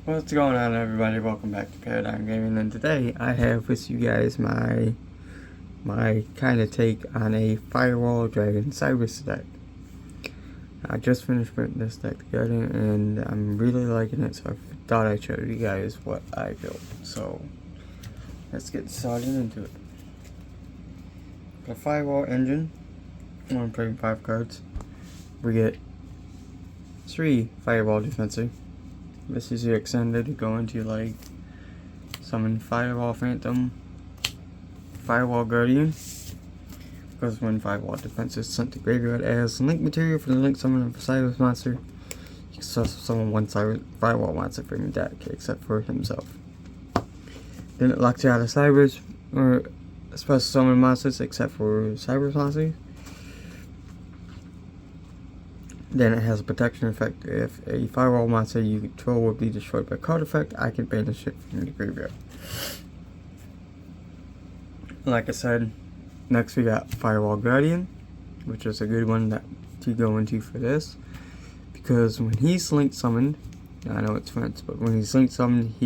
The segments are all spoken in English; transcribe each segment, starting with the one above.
What's going on, everybody? Welcome back to Paradigm Gaming, and today I have with you guys my kind of take on a Firewall Dragon Cyrus deck. I just finished putting this deck together and I'm really liking it, so I thought I'd show you guys what I built. So let's get started into it. The Firewall engine, I'm playing 5 cards. We get 3 Firewall Defensor. This is your extended to go into like summon Firewall Phantom, Firewall Guardian. Because when Firewall Defense is sent to graveyard as link material for the link summon of a Cyrus monster, you can also summon one Firewall monster from your deck, except for himself. Then it locks you out of Cyrus, or special summon monsters except for Cyrus monsters. Then it has a protection effect. If a Firewall monster you control will be destroyed by card effect, I can banish it from the graveyard. Like I said, next we got Firewall Guardian, which is a good one to go into for this. Because when he's link summoned, I know it's French, but when he's link summoned,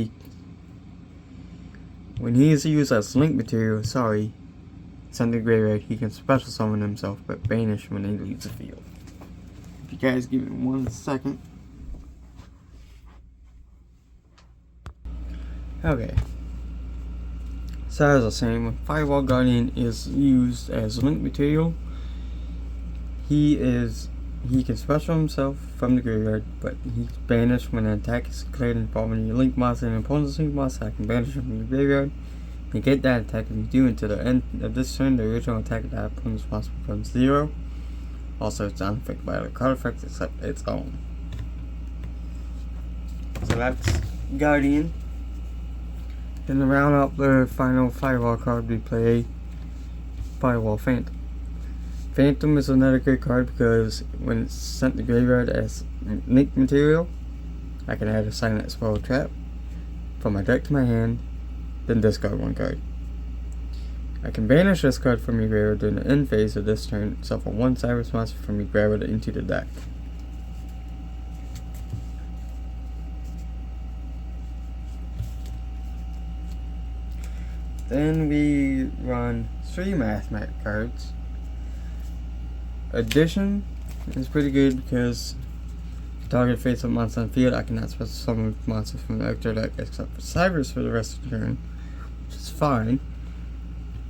when he is used as link material, sent to the graveyard, he can special summon himself, but banish when he leaves the field. If you guys give me 1 second. Okay. So as I was saying, when Firewall Guardian is used as link material, he can special himself from the graveyard, but he's banished when an attack is declared involving your link monster and opponent's link monster. I can banish him from the graveyard. You get that attack if you do until the end of this turn. The original attack of that opponent's monster becomes 0. Also, it's unaffected by other card effects except its own. So that's Guardian. Then to round out the final Firewall card, we play Firewall Phantom. Phantom is another good card because when it's sent to graveyard as link material, I can add a silent spell trap from my deck to my hand, then discard 1 card. I can banish this card from your graveyard during the end phase of this turn, shuffle 1 Cyrus monster from your graveyard into the deck. Then we run 3 Mathematic cards. Addition is pretty good because target face-up monster on the field, I cannot special summon monsters from the extra deck except for Cyrus for the rest of the turn, which is fine.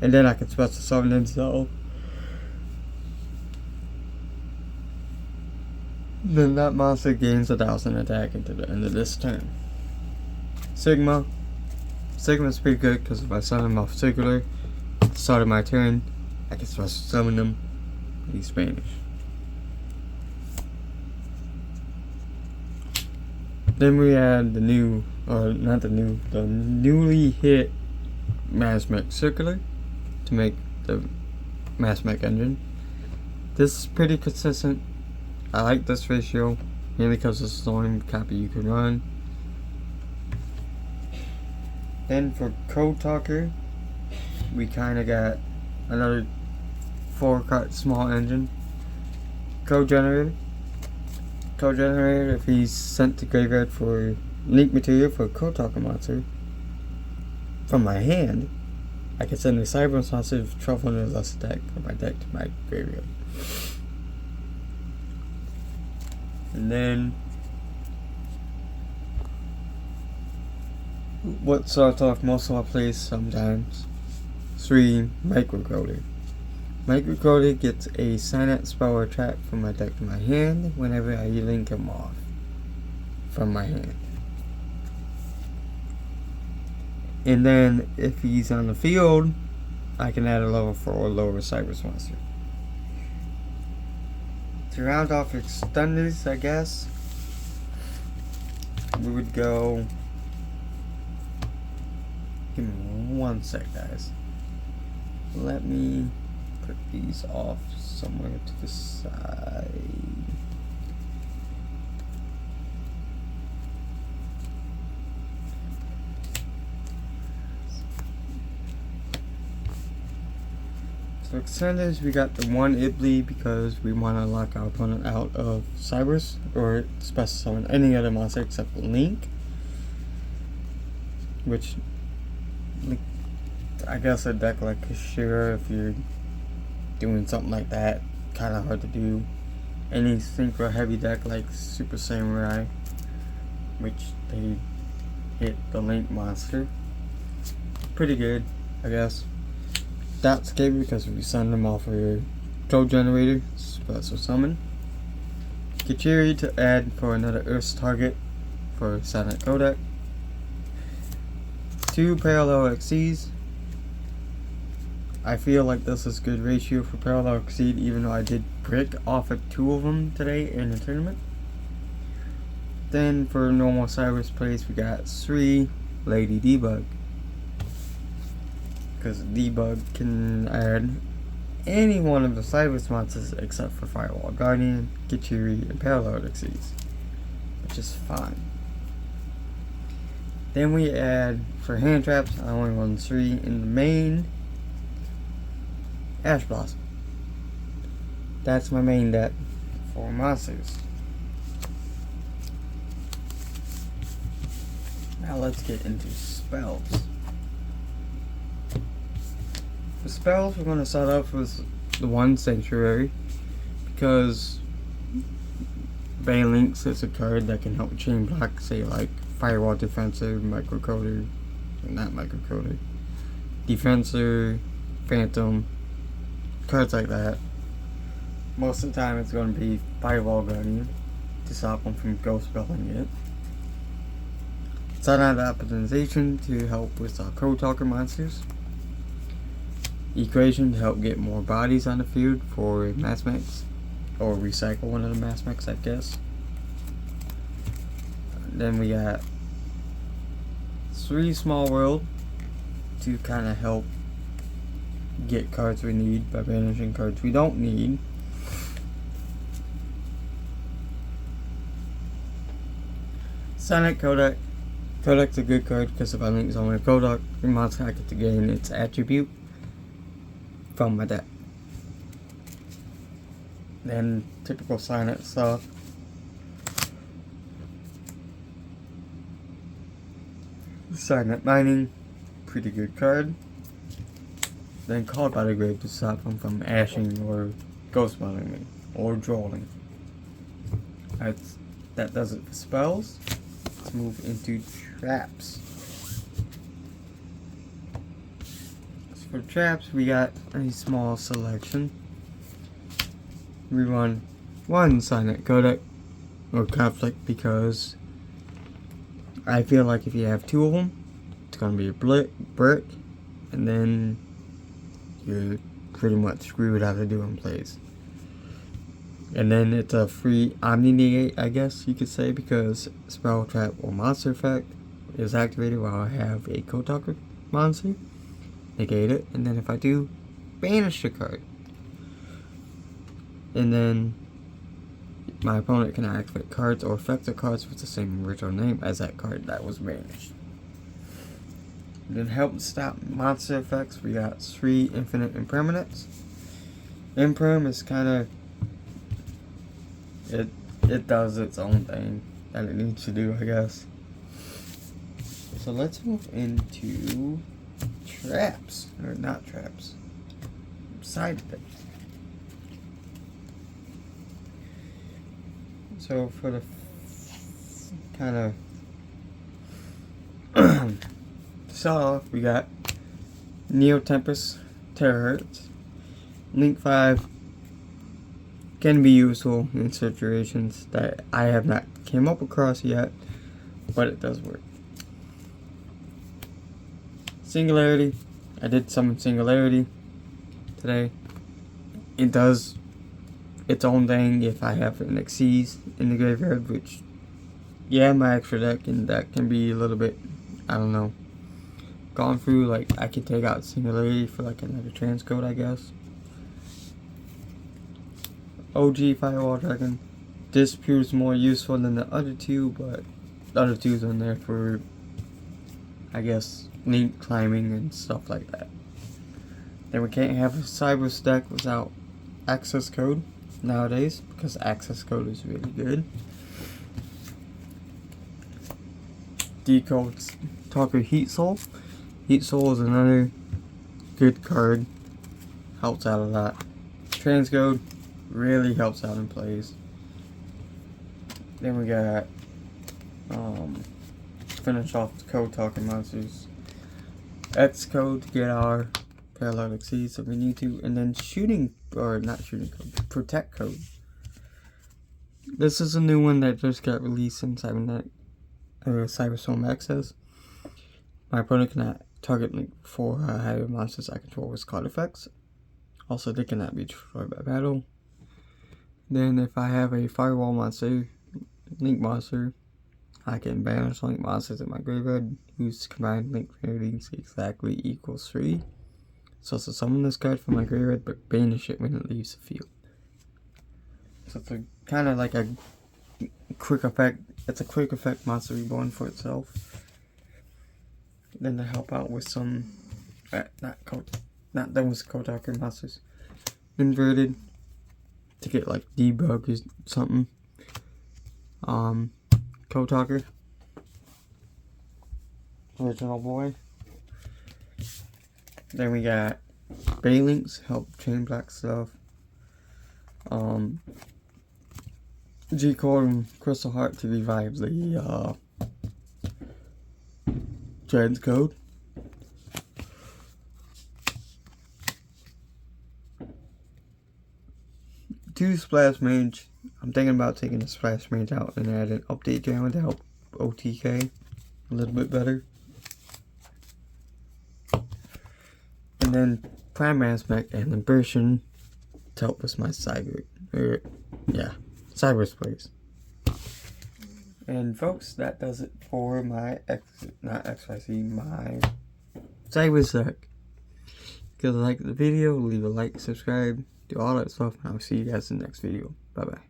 And then I can special summon himself. Then that monster gains 1,000 attack into the end of this turn. Sigma is pretty good because if I summon him off Circular at the start of my turn, I can special summon him. He's Spanish. Then we add the newly hit Mathematic Circular to make the Mathematic engine. This is pretty consistent. I like this ratio, mainly because it's the only copy you can run. Then for Code Talker, we kinda got another 4-card small engine. Code Generator, if he's sent to graveyard for link material for a Code Talker monster from my hand, I can send a Cyrus monster with 1200 less attack from my deck to my graveyard. And then what starts off most of my plays sometimes, 3 Microcoder. Microcoder gets a silent spell or trap from my deck to my hand whenever I link him off from my hand. And then if he's on the field, I can add a level 4 or lower Cyrus monster. To round off extenders, I guess, we would go. Give me 1 sec, guys. Let me put these off somewhere to the side. So extenders, we got the 1 Ibli because we want to lock our opponent out of Cyrus or special summon any other monster except Link. which I guess a deck like Kashira, if you're doing something like that, kind of hard to do. Any synchro heavy deck like Super Samurai, which they hit the Link monster, pretty good, I guess. Dot Skip because we send them off of your code generator, special summon. Kichiri to add for another Earth's target for Silent Kodak. 2 parallel XCs. I feel like this is good ratio for parallel exceed, even though I did brick off of 2 of them today in the tournament. Then for normal Cyrus plays, we got 3 Lady Debug, because Debug can add any one of the Cyrus monsters except for Firewall Guardian, Kichiri, and Parallel Exceeds, which is fine. Then we add for hand traps, I only run 3 in the main. Ash Blossom. That's my main deck for monsters. Now let's get into spells. For spells, we're going to start off with the 1 Sanctuary, because Balinks is a card that can help chain block, say like Firewall Defensor, Microcoder, not Microcoder, Defensor, Phantom, cards like that. Most of the time it's going to be Firewall Guardian to stop them from ghost spelling it. Sunlight Optimization to help with our Code Talker monsters. Equation to help get more bodies on the field for Mass Mechs, or recycle one of the Mass Mechs, I guess. Then we got 3 Small World to kind of help get cards we need by banishing cards we don't need. Sonic Kodak. Kodak's a good card because if I link only a Kodak monster, I get to gain its attribute from my deck. Then typical Silent stuff. Silent Mining, pretty good card. Then Called by the Grave to stop them from ashing or ghost spelling me or drawing. That does it for spells. Let's move into traps. So for traps, we got a small selection. We run 1 Silent Kodak or Conflict because I feel like if you have 2 of them, it's gonna be a brick, and then you're pretty much screwed out of doing plays. And then it's a free Omni Negate, I guess you could say, because Spell Trap or Monster Effect is activated while I have a Code Talker monster. Negate it, and then if I do, banish the card. And then my opponent can activate cards or effects of cards with the same original name as that card that was banished. And then help stop monster effects, we got 3 Infinite Impermanents. Imperm is kind of, it does its own thing that it needs to do, I guess. So let's move into traps, or not traps, side effects. So for the kind of start off, we got Neo Tempest, Terahertz, Link 5. Can be useful in situations that I have not came up across yet, but it does work. Singularity. I did summon Singularity today. It does its own thing if I have an Xyz in the graveyard, which, yeah, my extra deck and that can be a little bit, I don't know, gone through. Like, I could take out Singularity for like another transcode, I guess. OG Firewall Dragon. This proves more useful than the other 2, but the other 2's in there for, I guess, link climbing and stuff like that. Then we can't have a Cybers deck without access code nowadays, because access code is really good. Decode Talker Heat Soul. Heat Soul is another good card. Helps out a lot. Transcode really helps out in plays. Then we got finish off the code talking monsters. X code to get our parallel exceeds if we need to, and then shooting, or not shooting code, protect code. This is a new one that just got released in Cyberstorm Access. My opponent cannot target link 4 higher monsters I control with card effects. Also, they cannot be destroyed by battle. Then, if I have a Firewall monster, Link monster, I can banish Link monsters in my graveyard whose combined Link ratings exactly equals 3. So, to summon this card from my graveyard, but banish it when it leaves the field. So, it's kind of like a quick effect. It's a quick effect monster reborn for itself. Then to help out with some, not those Code Talker monsters. Inverted to get like debug or something. Code Talker. Original boy. Then we got Baylinks, help chain block stuff. G-Core and Crystal Heart to revive the transcode. Two Splash Mage. I'm thinking about taking the Splash Mage out and add an update jammer to help OTK a little bit better. And then Prime Aspect and Liberation to help with my cyberspace. And folks, that does it for my my Cyber deck. If you like the video, leave a like, subscribe, do all that stuff, and I'll see you guys in the next video. Bye bye.